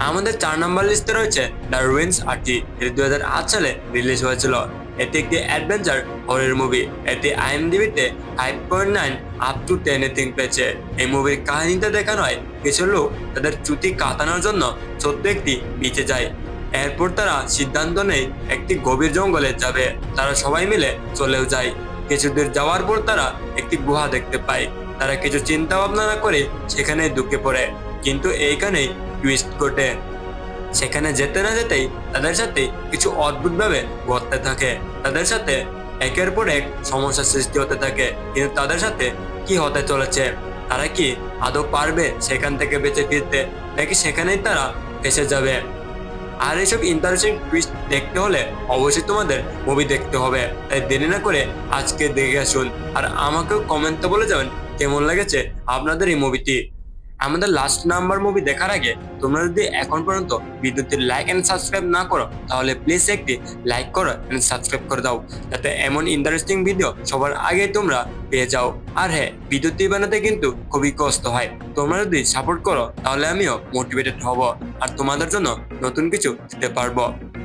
আমাদের 4 নম্বর লিস্টে রয়েছে দ্য রুইন্স আর্টি। এটি 2008 সালে রিলিজ হয়েছিল। এটি একটি অ্যাডভেঞ্চার হরর মুভি। এটি আইএমডিবিতে 5.9 আপ টু 10 রেটিং পেয়েছে। এই মুভির কাহিনীতে দেখানো হয় কিছু লোক তাদের ছুটি কাটানোর জন্য ছোট্ট একটি বিচে যায়। এরপর তারা সিদ্ধান্ত নেয় একটি গভীর জঙ্গলে যাবে। তারা সবাই মিলে চলেও যায়। কিছু দূর যাওয়ার পর তারা একটি গুহা দেখতে পায়। তারা কিছু চিন্তা ভাবনা না করে সেখানে ঢুকে পড়ে, কিন্তু এইখানেই টুইস্ট ঘটে। সেখানে যেতে না যেতেই তাদের সাথে কিছু অদ্ভুতভাবে ঘটতে থাকে। তাদের সাথে একের পর এক সমস্যার সৃষ্টি হতে থাকে, কিন্তু তাদের সাথে কি হতে চলেছে? তারা কি আদৌ পারবে সেখান থেকে বেঁচে ফিরতে, নাকি সেখানেই তারা ফেসে যাবে? আর এইসব ইন্টারেস্টিং টুইস্ট দেখতে হলে অবশ্যই তোমাদের মুভি দেখতে হবে। তাই দেরি না করে আজকে দেখে আসুন, আর আমাকেও কমেন্টে বলে যাবেন কেমন লেগেছে আপনাদের এই মুভিটি। আমাদের লাস্ট নাম্বার মুভি দেখার আগে তোমরা যদি এখন পর্যন্ত ভিডিওতে লাইক এন্ড সাবস্ক্রাইব না করো, তাহলে প্লিজ একটি লাইক করো এন্ড সাবস্ক্রাইব করে দাও, যাতে এমন ইন্টারেস্টিং ভিডিও সবার আগে তোমরা পেয়ে যাও। আর হ্যাঁ, ভিডিওটি বানাতে কিন্তু খুবই কষ্ট হয়। তোমরা যদি সাপোর্ট করো তাহলে আমিও মোটিভেটেড হব আর তোমাদের জন্য নতুন কিছু দিতে পারবো।